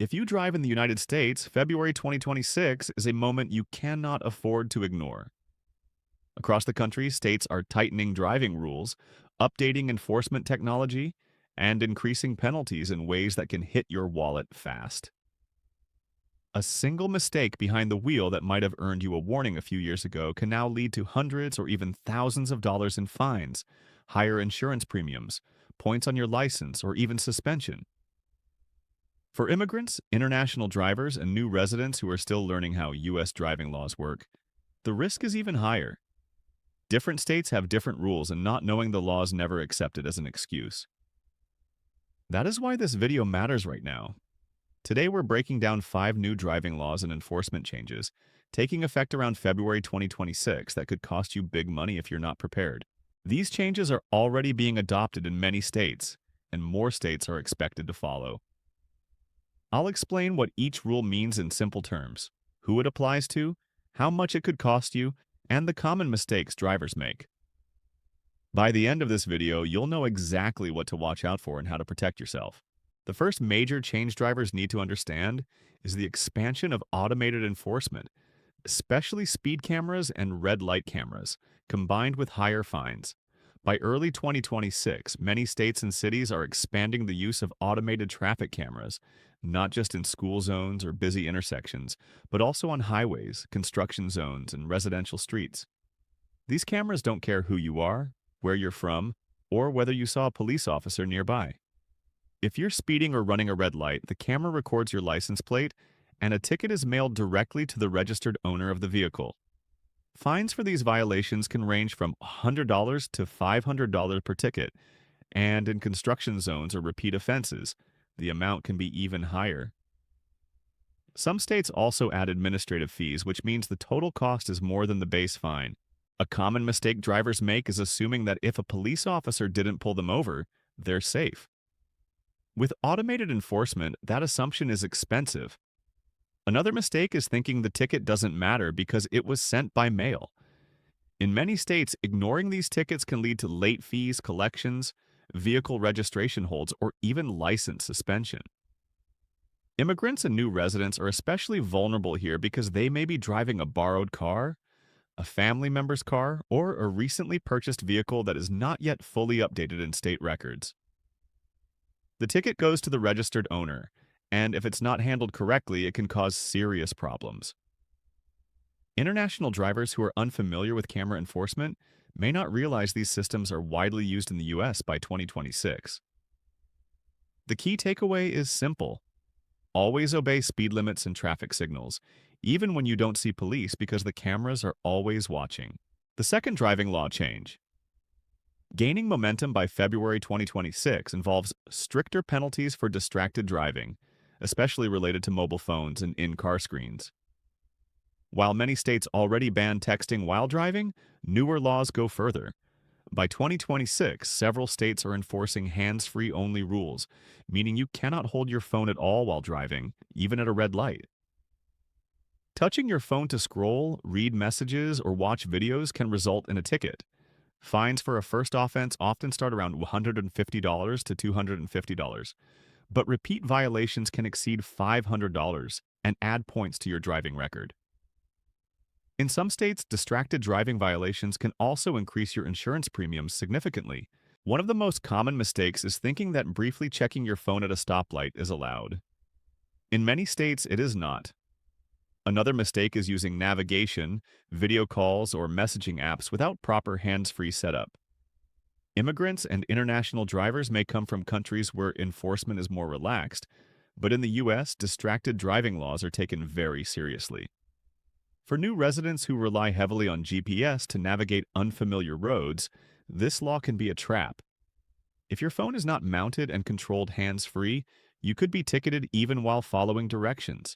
If you drive in the United States, February 2026 is a moment you cannot afford to ignore. Across the country, states are tightening driving rules, updating enforcement technology, and increasing penalties in ways that can hit your wallet fast. A single mistake behind the wheel that might have earned you a warning a few years ago can now lead to hundreds or even thousands of dollars in fines, higher insurance premiums, points on your license, or even suspension. For immigrants, international drivers, and new residents who are still learning how U.S. driving laws work, the risk is even higher. Different states have different rules, and not knowing the law is never accepted as an excuse. That is why this video matters right now. Today, we're breaking down 5 new driving laws and enforcement changes, taking effect around February 2026 that could cost you big money if you're not prepared. These changes are already being adopted in many states, and more states are expected to follow. I'll explain what each rule means in simple terms, who it applies to, how much it could cost you, and the common mistakes drivers make. By the end of this video, you'll know exactly what to watch out for and how to protect yourself. The first major change drivers need to understand is the expansion of automated enforcement, especially speed cameras and red light cameras, combined with higher fines. By early 2026, many states and cities are expanding the use of automated traffic cameras, not just in school zones or busy intersections, but also on highways, construction zones, and residential streets. These cameras don't care who you are, where you're from, or whether you saw a police officer nearby. If you're speeding or running a red light, the camera records your license plate, and a ticket is mailed directly to the registered owner of the vehicle. Fines for these violations can range from $100 to $500 per ticket, and in construction zones or repeat offenses, the amount can be even higher. Some states also add administrative fees, which means the total cost is more than the base fine. A common mistake drivers make is assuming that if a police officer didn't pull them over, they're safe. With automated enforcement, that assumption is expensive. Another mistake is thinking the ticket doesn't matter because it was sent by mail. In many states, ignoring these tickets can lead to late fees, collections, vehicle registration holds, or even license suspension. Immigrants and new residents are especially vulnerable here because they may be driving a borrowed car, a family member's car, or a recently purchased vehicle that is not yet fully updated in state records. The ticket goes to the registered owner, and if it's not handled correctly, it can cause serious problems. International drivers who are unfamiliar with camera enforcement may not realize these systems are widely used in the US by 2026. The key takeaway is simple. Always obey speed limits and traffic signals, even when you don't see police because the cameras are always watching. The second driving law change. Gaining momentum by February 2026 involves stricter penalties for distracted driving, especially related to mobile phones and in-car screens. While many states already ban texting while driving, newer laws go further. By 2026, several states are enforcing hands-free only rules, meaning you cannot hold your phone at all while driving, even at a red light. Touching your phone to scroll, read messages, or watch videos can result in a ticket. Fines for a first offense often start around $150 to $250, but repeat violations can exceed $500 and add points to your driving record. In some states, distracted driving violations can also increase your insurance premiums significantly. One of the most common mistakes is thinking that briefly checking your phone at a stoplight is allowed. In many states, it is not. Another mistake is using navigation, video calls, or messaging apps without proper hands-free setup. Immigrants and international drivers may come from countries where enforcement is more relaxed, but in the US, distracted driving laws are taken very seriously. For new residents who rely heavily on GPS to navigate unfamiliar roads, this law can be a trap. If your phone is not mounted and controlled hands-free, you could be ticketed even while following directions.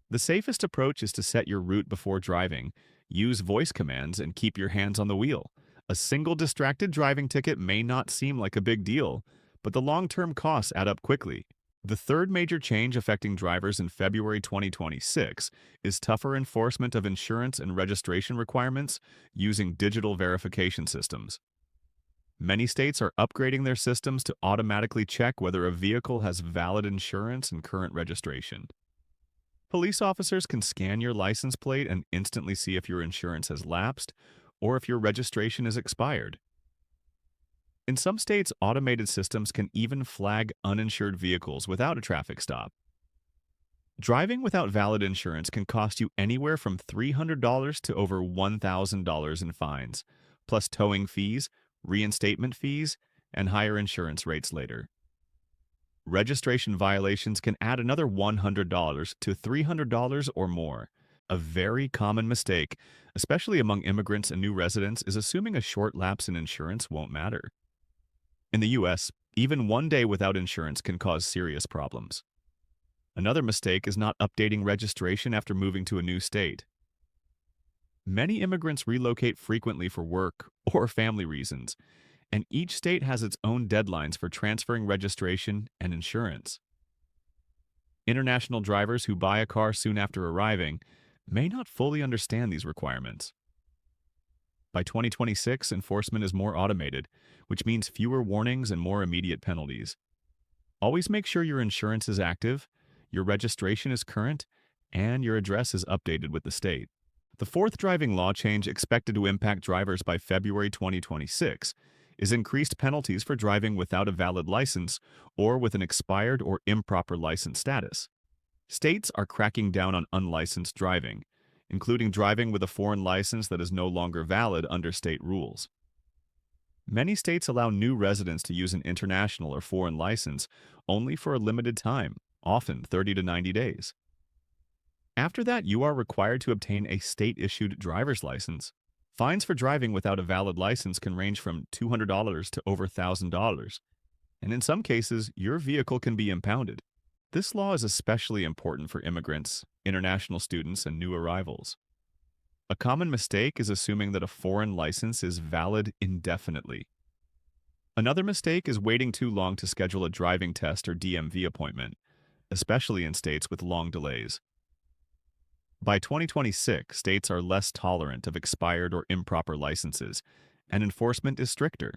The safest approach is to set your route before driving, use voice commands, and keep your hands on the wheel. A single distracted driving ticket may not seem like a big deal, but the long-term costs add up quickly. The third major change affecting drivers in February 2026 is tougher enforcement of insurance and registration requirements using digital verification systems. Many states are upgrading their systems to automatically check whether a vehicle has valid insurance and current registration. Police officers can scan your license plate and instantly see if your insurance has lapsed or if your registration is expired. In some states, automated systems can even flag uninsured vehicles without a traffic stop. Driving without valid insurance can cost you anywhere from $300 to over $1,000 in fines, plus towing fees, reinstatement fees, and higher insurance rates later. Registration violations can add another $100 to $300 or more. A very common mistake, especially among immigrants and new residents, is assuming a short lapse in insurance won't matter. In the US, even one day without insurance can cause serious problems. Another mistake is not updating registration after moving to a new state. Many immigrants relocate frequently for work or family reasons, and each state has its own deadlines for transferring registration and insurance. International drivers who buy a car soon after arriving may not fully understand these requirements. By 2026, enforcement is more automated, which means fewer warnings and more immediate penalties. Always make sure your insurance is active, your registration is current, and your address is updated with the state. The fourth driving law change expected to impact drivers by February 2026 is increased penalties for driving without a valid license or with an expired or improper license status. States are cracking down on unlicensed driving, including driving with a foreign license that is no longer valid under state rules. Many states allow new residents to use an international or foreign license only for a limited time, often 30 to 90 days. After that, you are required to obtain a state-issued driver's license. Fines for driving without a valid license can range from $200 to over $1,000, and in some cases, your vehicle can be impounded. This law is especially important for immigrants, international students, and new arrivals. A common mistake is assuming that a foreign license is valid indefinitely. Another mistake is waiting too long to schedule a driving test or DMV appointment, especially in states with long delays. By 2026, states are less tolerant of expired or improper licenses, and enforcement is stricter.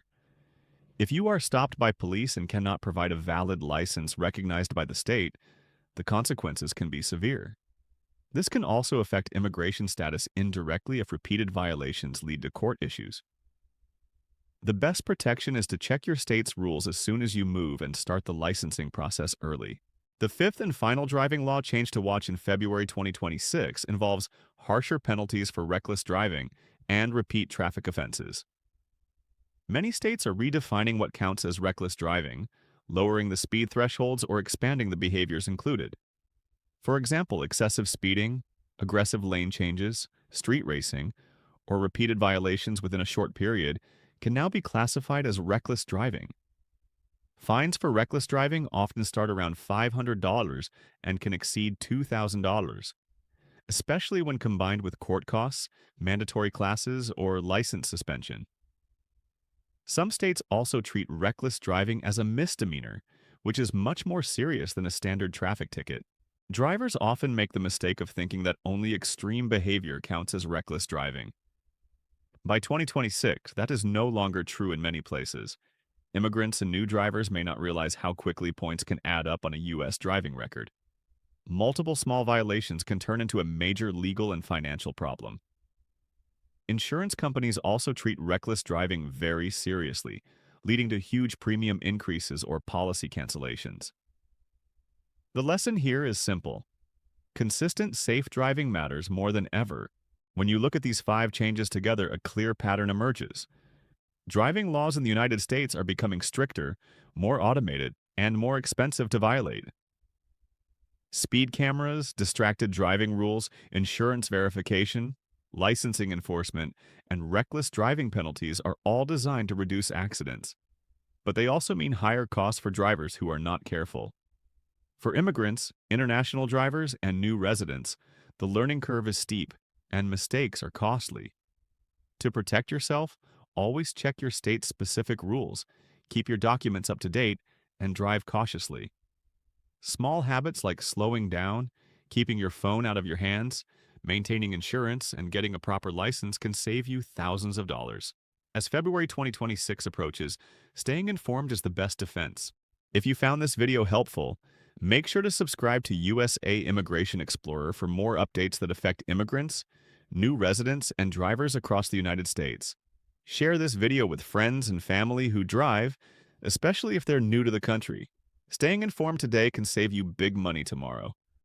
If you are stopped by police and cannot provide a valid license recognized by the state, the consequences can be severe. This can also affect immigration status indirectly if repeated violations lead to court issues. The best protection is to check your state's rules as soon as you move and start the licensing process early. The fifth and final driving law change to watch in February 2026 involves harsher penalties for reckless driving and repeat traffic offenses. Many states are redefining what counts as reckless driving, lowering the speed thresholds or expanding the behaviors included. For example, excessive speeding, aggressive lane changes, street racing, or repeated violations within a short period can now be classified as reckless driving. Fines for reckless driving often start around $500 and can exceed $2,000, especially when combined with court costs, mandatory classes, or license suspension. Some states also treat reckless driving as a misdemeanor, which is much more serious than a standard traffic ticket. Drivers often make the mistake of thinking that only extreme behavior counts as reckless driving. By 2026, that is no longer true in many places. Immigrants and new drivers may not realize how quickly points can add up on a U.S. driving record. Multiple small violations can turn into a major legal and financial problem. Insurance companies also treat reckless driving very seriously, leading to huge premium increases or policy cancellations. The lesson here is simple. Consistent, safe driving matters more than ever. When you look at these 5 changes together, a clear pattern emerges. Driving laws in the United States are becoming stricter, more automated, and more expensive to violate. Speed cameras, distracted driving rules, insurance verification, licensing enforcement, and reckless driving penalties are all designed to reduce accidents. But they also mean higher costs for drivers who are not careful. For immigrants, international drivers, and new residents, the learning curve is steep, and mistakes are costly. To protect yourself, always check your state's specific rules, keep your documents up to date, and drive cautiously. Small habits like slowing down, keeping your phone out of your hands, maintaining insurance, and getting a proper license can save you thousands of dollars. As February 2026 approaches, staying informed is the best defense. If you found this video helpful, make sure to subscribe to USA Immigration Explorer for more updates that affect immigrants, new residents, and drivers across the United States. Share this video with friends and family who drive, especially if they're new to the country. Staying informed today can save you big money tomorrow.